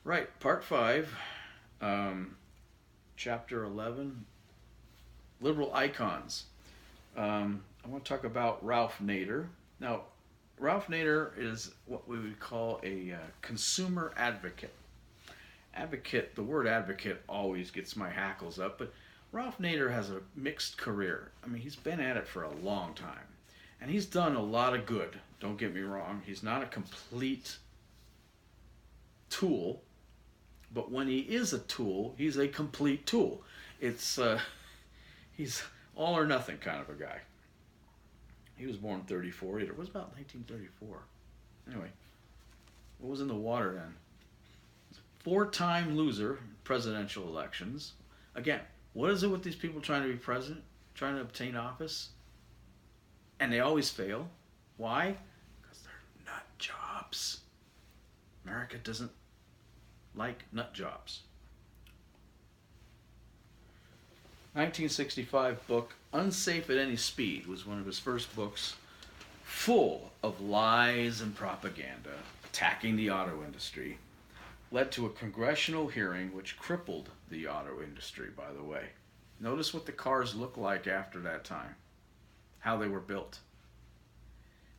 Right, part 5, um, chapter 11, liberal icons. I want to talk about Ralph Nader. Now, Ralph Nader is what we would call a consumer advocate. The word advocate always gets my hackles up, but Ralph Nader has a mixed career. I mean, he's been at it for a long time, and he's done a lot of good. Don't get me wrong, he's not a complete tool, but when he is a tool, he's a complete tool. It's he's all or nothing kind of a guy. He was born 34. It was about 1934. Anyway, what was in the water then? Four-time loser in presidential elections. Again, what is it with these people trying to be president, trying to obtain office? And they always fail. Why? Because they're nut jobs. America doesn't like nut jobs. 1965 book Unsafe at Any Speed was one of his first books, full of lies and propaganda attacking the auto industry. Led to a congressional hearing which crippled the auto industry, by the way. Notice what the cars look like after that time, how they were built.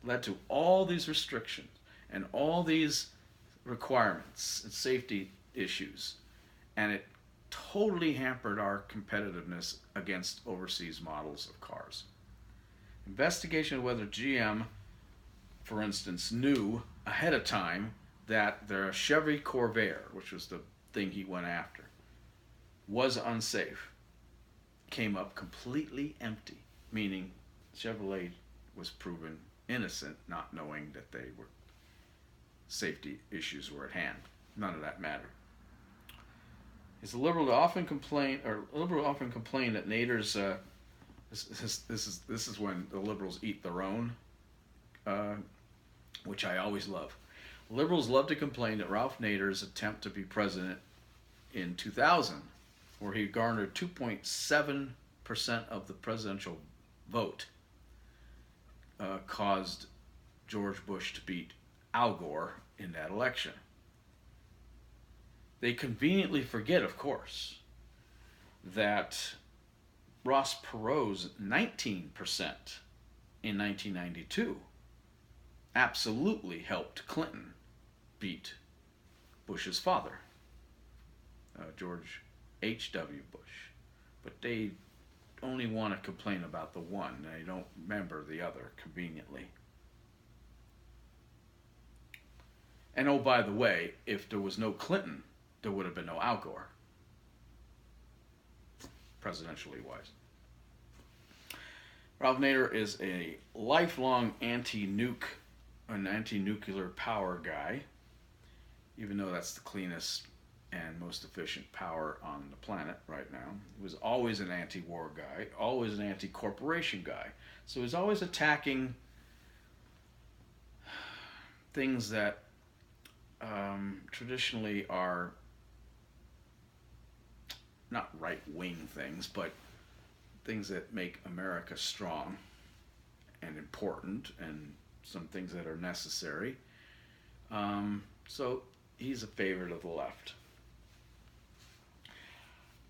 Led to all these restrictions and all these requirements and safety issues, and it totally hampered our competitiveness against overseas models of cars. Investigation of whether GM, for instance, knew ahead of time that their Chevy Corvair, which was the thing he went after, was unsafe, came up completely empty, meaning Chevrolet was proven innocent, not knowing that they were safety issues were at hand. None of that mattered. Is the liberal often complain that Nader's this is when the liberals eat their own, which I always love. Liberals love to complain that Ralph Nader's attempt to be president in 2000, where he garnered 2.7% of the presidential vote, caused George Bush to beat Al Gore in that election. They conveniently forget, of course, that Ross Perot's 19% in 1992 absolutely helped Clinton beat Bush's father, George H.W. Bush. But they only want to complain about the one. They don't remember the other, conveniently. And oh, by the way, if there was no Clinton, there would have been no Al Gore, presidentially wise. Ralph Nader is a lifelong anti-nuclear power guy, even though that's the cleanest and most efficient power on the planet right now. He was always an anti-war guy, always an anti-corporation guy. So he's always attacking things that traditionally are not right-wing things, but things that make America strong and important, and some things that are necessary. So he's a favorite of the left.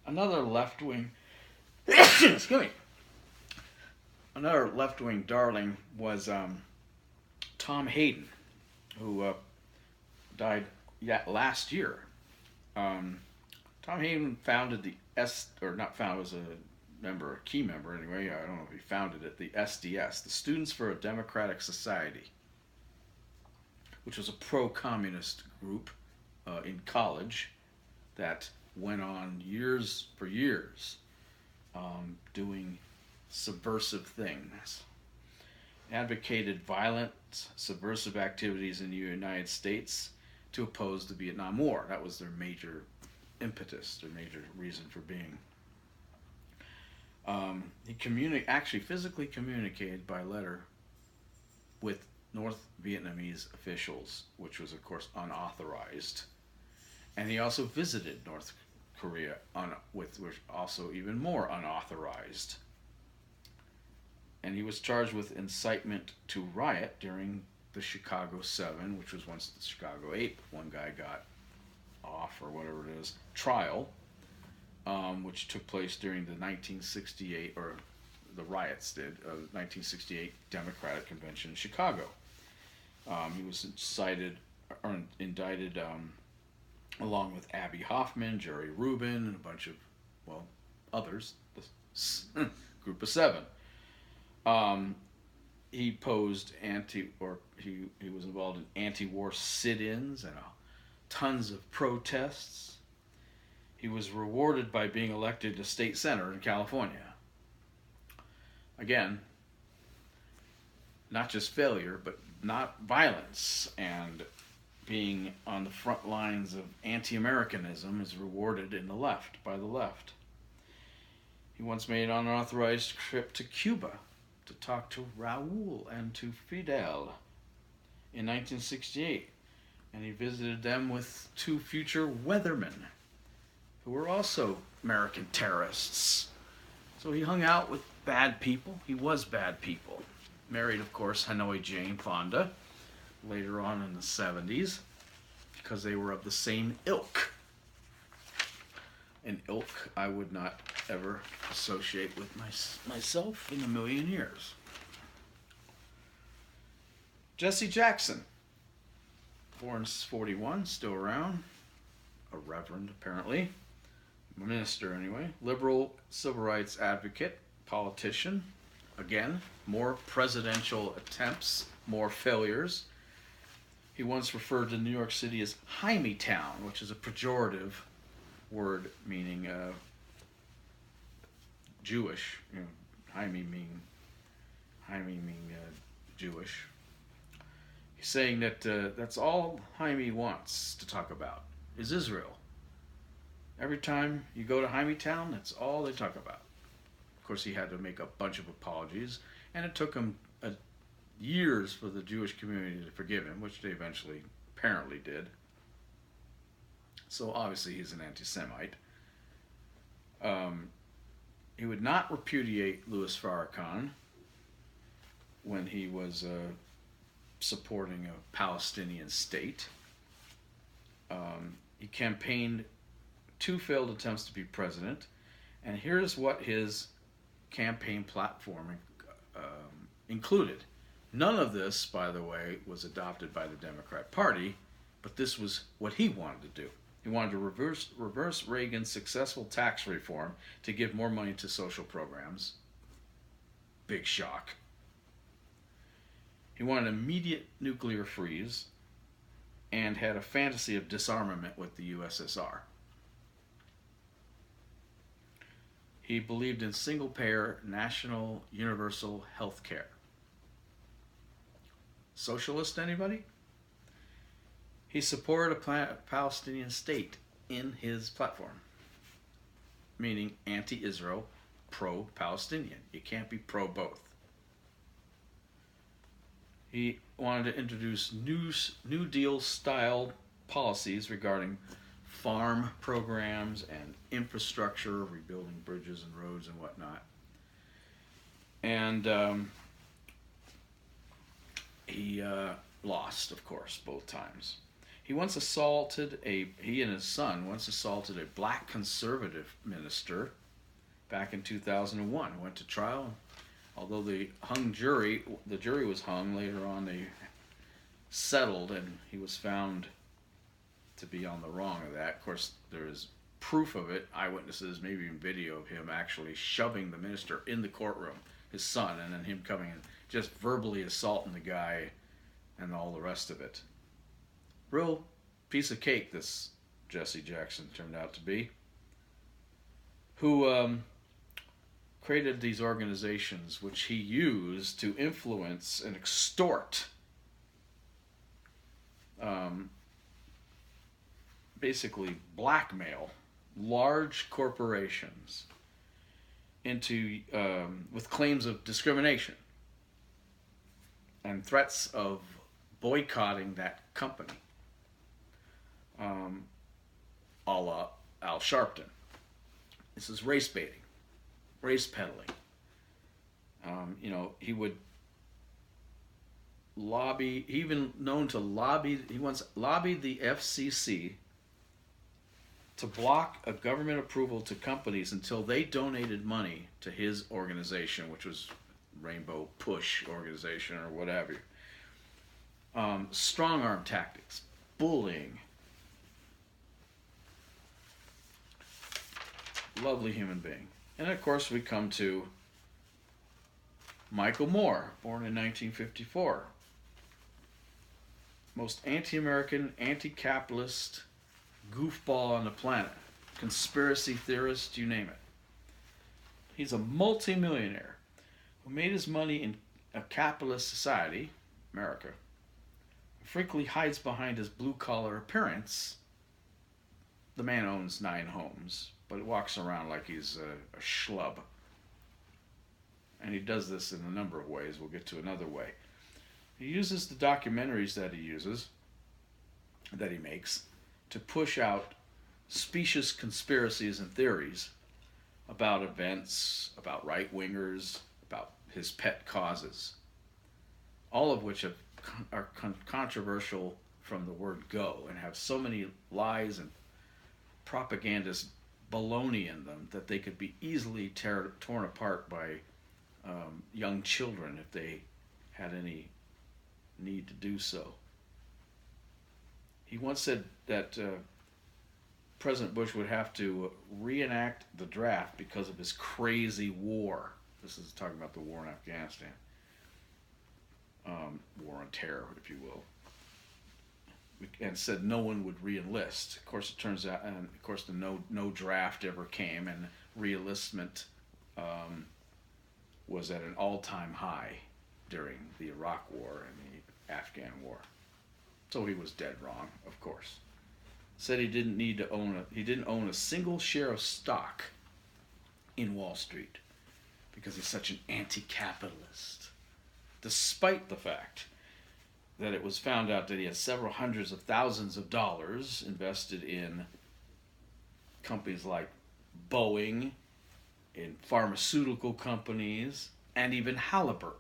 Another left-wing, excuse me, another left-wing darling was Tom Hayden, who died last year. Tom Hayden founded the was a key member anyway. I don't know if he founded it. The SDS, the Students for a Democratic Society, which was a pro-communist group in college that went on for years, doing subversive things. Advocated violent, subversive activities in the United States to oppose the Vietnam War. That was their major impetus, their major reason for being. He actually physically communicated by letter with North Vietnamese officials, which was, of course, unauthorized. And he also visited North Korea, which was also even more unauthorized. And he was charged with incitement to riot during the Chicago 7, which was once the Chicago 8. One guy got off or whatever it is trial, which took place during the 1968, or the riots did, 1968 Democratic Convention in Chicago. He was cited or indicted along with Abby Hoffman, Jerry Rubin, and a bunch of, well, others, the group of seven. He posed he was involved in anti-war sit-ins and tons of protests. He was rewarded by being elected to state senator in California. Again, not just failure, but not violence, and being on the front lines of anti-Americanism is rewarded by the left. He once made an unauthorized trip to Cuba to talk to Raul and to Fidel in 1968, and he visited them with two future weathermen who were also American terrorists. So he hung out with bad people. He was bad people. Married, of course, Hanoi Jane Fonda later on in the 70s, because they were of the same ilk. An ilk I would not ever associate with myself in a million years. Jesse Jackson, born 41, still around, a reverend apparently, minister anyway, liberal civil rights advocate, politician. Again, more presidential attempts, more failures. He once referred to New York City as Hymietown, which is a pejorative word meaning Jewish. You know, Jaime mean Jewish. He's saying that that's all Jaime wants to talk about is Israel. Every time you go to Hymietown, that's all they talk about. Of course, he had to make a bunch of apologies, and it took him years for the Jewish community to forgive him, which they eventually apparently did. So obviously he's an anti-Semite. He would not repudiate Louis Farrakhan when he was supporting a Palestinian state. He campaigned 2 failed attempts to be president, and here's what his campaign platform included. None of this, by the way, was adopted by the Democrat Party, but this was what he wanted to do. He wanted to reverse Reagan's successful tax reform to give more money to social programs. Big shock. He wanted immediate nuclear freeze and had a fantasy of disarmament with the USSR. He believed in single-payer, national, universal health care. Socialist, anybody? He supported a Palestinian state in his platform, meaning anti-Israel, pro-Palestinian. You can't be pro-both. He wanted to introduce New Deal-style policies regarding farm programs and infrastructure, rebuilding bridges and roads and whatnot. And he lost, of course, both times. He and his son once assaulted a black conservative minister back in 2001. Went to trial. Although the jury was hung, later on they settled, and he was found to be on the wrong of that. Of course, there is proof of it, eyewitnesses, maybe even video of him actually shoving the minister in the courtroom, his son, and then him coming and just verbally assaulting the guy and all the rest of it. Real piece of cake this Jesse Jackson turned out to be, who created these organizations which he used to influence and extort basically blackmail large corporations into with claims of discrimination and threats of boycotting that company, a la Al Sharpton. This is race baiting, race peddling. He would lobby, he once lobbied the FCC to block a government approval to companies until they donated money to his organization, which was Rainbow Push organization or whatever. Strong arm tactics, bullying. Lovely human being. And of course we come to Michael Moore, born in 1954. Most anti-American, anti-capitalist goofball on the planet. Conspiracy theorist, you name it. He's a multimillionaire who made his money in a capitalist society, America, frequently hides behind his blue-collar appearance. The man owns 9 homes, but walks around like he's a schlub. And he does this in a number of ways. We'll get to another way. He uses the documentaries that he makes, to push out specious conspiracies and theories about events, about right-wingers, about his pet causes, all of which are controversial from the word go and have so many lies and propagandist baloney in them that they could be easily torn apart by young children if they had any need to do so. He once said that President Bush would have to reenact the draft because of his crazy war. This is talking about the war in Afghanistan. War on terror, if you will. And said no one would re-enlist. Of course, it turns out, and of course, the no draft ever came, and re-enlistment was at an all-time high during the Iraq War and the Afghan War. So he was dead wrong, of course. Said he didn't own a single share of stock in Wall Street because he's such an anti-capitalist, despite the fact that it was found out that he had several hundreds of thousands of dollars invested in companies like Boeing, in pharmaceutical companies, and even Halliburton,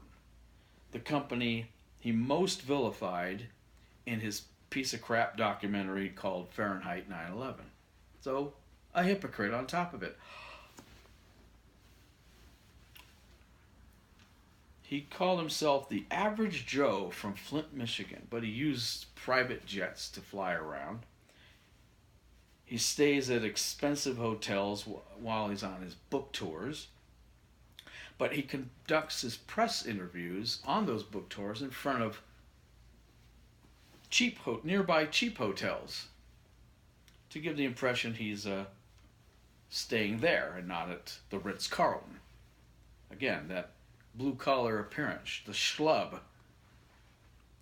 the company he most vilified in his piece of crap documentary called Fahrenheit 9/11. So, a hypocrite on top of it. He called himself the average Joe from Flint, Michigan, but he used private jets to fly around. He stays at expensive hotels while he's on his book tours, but he conducts his press interviews on those book tours in front of nearby cheap hotels to give the impression he's staying there and not at the Ritz-Carlton. Again, that blue-collar appearance, the schlub,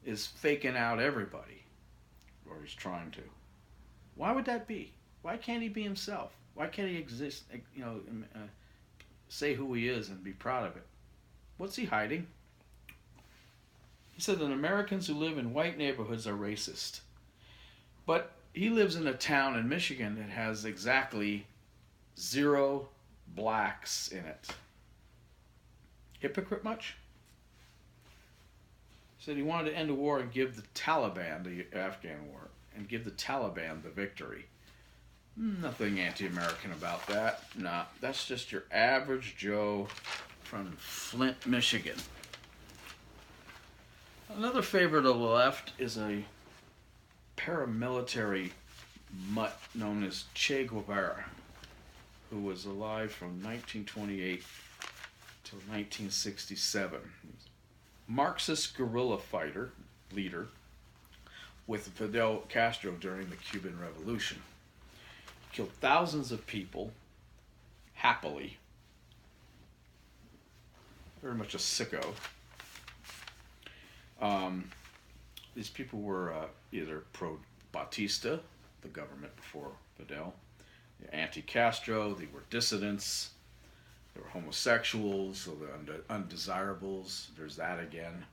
is faking out everybody, or he's trying to. Why would that be? Why can't he be himself? Why can't he exist, say who he is and be proud of it? What's he hiding? He said that Americans who live in white neighborhoods are racist. But he lives in a town in Michigan that has exactly 0 blacks in it. Hypocrite much? He said he wanted to end the war and give the Taliban, the Afghan war, and give the Taliban the victory. Nothing anti-American about that. Nah, that's just your average Joe from Flint, Michigan. Another favorite of the left is a paramilitary mutt known as Che Guevara, who was alive from 1928 to 1967. Marxist guerrilla leader with Fidel Castro during the Cuban Revolution. He killed thousands of people happily. Very much a sicko. These people were either pro-Batista, the government before Fidel, anti-Castro, they were dissidents, they were homosexuals, so they're undesirables, there's that again.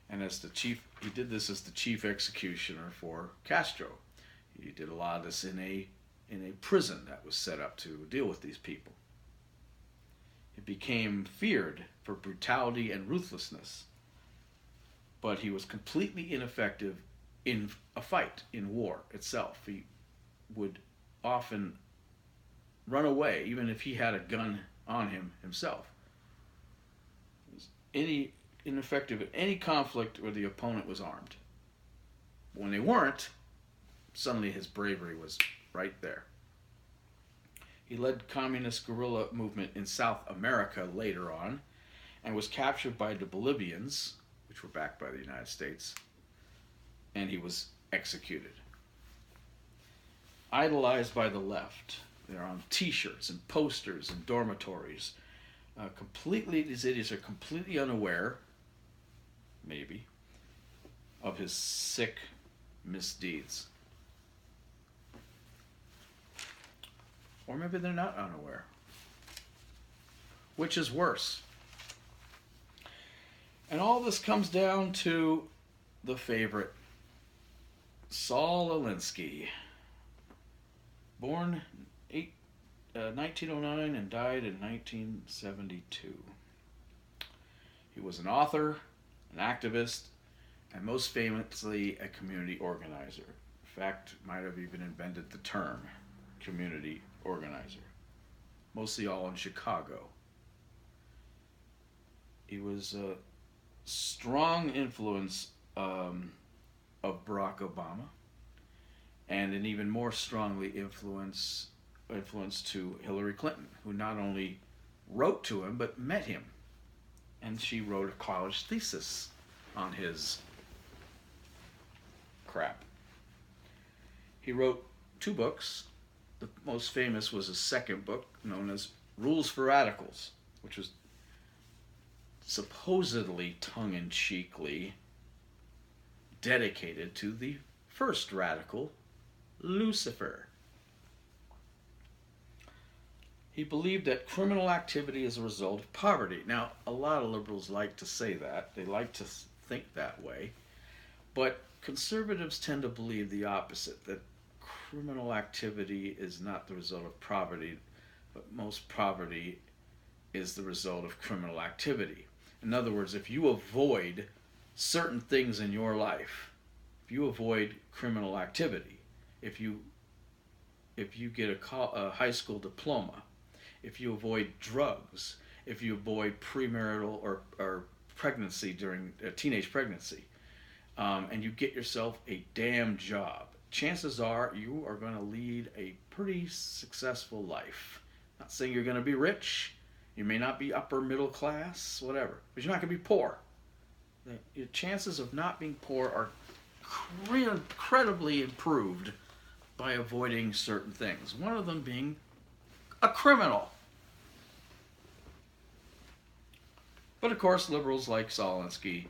And as he did this as the chief executioner for Castro. He did a lot of this in a prison that was set up to deal with these people. It became feared for brutality and ruthlessness, but he was completely ineffective in a fight, in war itself. He would often run away, even if he had a gun on him himself. He was ineffective at any conflict where the opponent was armed. When they weren't, suddenly his bravery was right there. He led communist guerrilla movement in South America later on and was captured by the Bolivians, which were backed by the United States, and he was executed. Idolized by the left. They're on t-shirts and posters and dormitories. These idiots are completely unaware, maybe, of his sick misdeeds. Or maybe they're not unaware. Which is worse? And all this comes down to the favorite, Saul Alinsky. Born 1909 and died in 1972. He was an author, an activist, and most famously a community organizer. In fact, might have even invented the term community organizer. Mostly all in Chicago. He was a strong influence of Barack Obama, and an even more strongly influence to Hillary Clinton, who not only wrote to him but met him, and she wrote a college thesis on his crap. He wrote 2 books. The most famous was his second book, known as Rules for Radicals, which was supposedly tongue-in-cheekly dedicated to the first radical, Lucifer. He believed that criminal activity is a result of poverty. Now, a lot of liberals like to say that. They like to think that way. But conservatives tend to believe the opposite, that criminal activity is not the result of poverty, but most poverty is the result of criminal activity. In other words, if you avoid certain things in your life, if you avoid criminal activity, if you get a high school diploma, if you avoid drugs, if you avoid premarital or pregnancy during teenage pregnancy, and you get yourself a damn job, chances are you are going to lead a pretty successful life. Not saying you're going to be rich. You may not be upper middle class, whatever, but you're not going to be poor. Your chances of not being poor are incredibly improved by avoiding certain things. One of them being a criminal. But of course, liberals like Saul Alinsky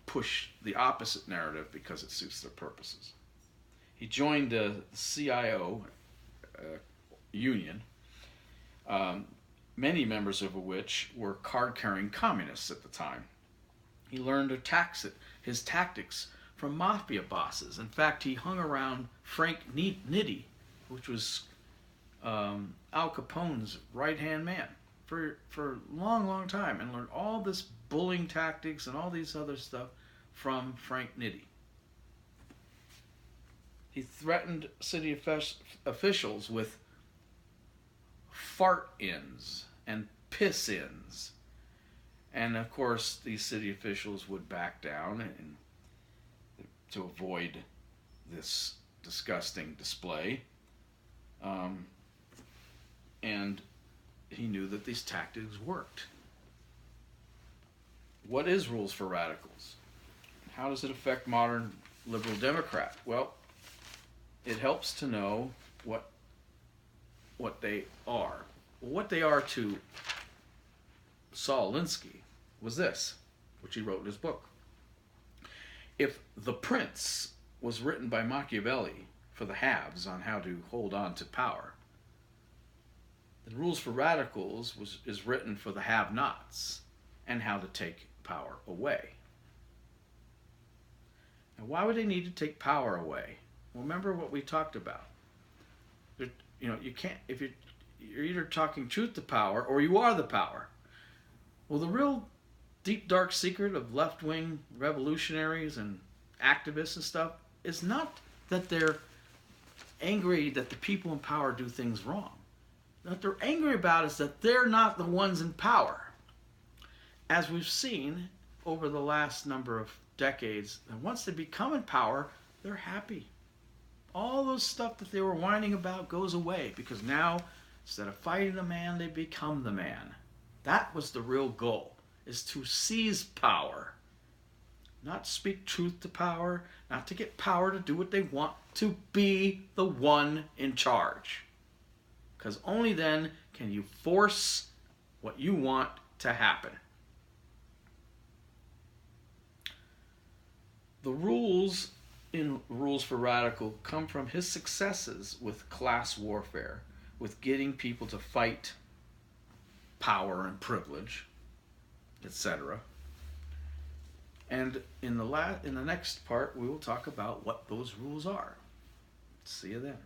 push the opposite narrative because it suits their purposes. He joined the CIO union, many members of which were card-carrying communists at the time. He learned his tactics from mafia bosses. In fact, he hung around Frank Nitti, which was Al Capone's right-hand man, for a long, long time, and learned all this bullying tactics and all these other stuff from Frank Nitti. He threatened city officials with fart-ins and piss-ins. And of course, these city officials would back down and to avoid this disgusting display. And he knew that these tactics worked. What is Rules for Radicals? How does it affect modern liberal Democrat? Well, it helps to know what they are. What they are to Saul Alinsky was this, which he wrote in his book. If The Prince was written by Machiavelli for the haves on how to hold on to power, then Rules for Radicals is written for the have-nots and how to take power away. Now, why would they need to take power away? Well, remember what we talked about. You can't, if you're either talking truth to power or you are the power. Well, the real deep, dark secret of left-wing revolutionaries and activists and stuff is not that they're angry that the people in power do things wrong. What they're angry about is that they're not the ones in power. As we've seen over the last number of decades, and once they become in power, they're happy. All those stuff that they were whining about goes away because now, instead of fighting the man, they become the man. That was the real goal, is to seize power. Not speak truth to power, not to get power to do what they want, to be the one in charge. Because only then can you force what you want to happen. The rules in Rules for Radical come from his successes with class warfare, with getting people to fight power and privilege, etc. And in the next part, we will talk about what those rules are. See you then.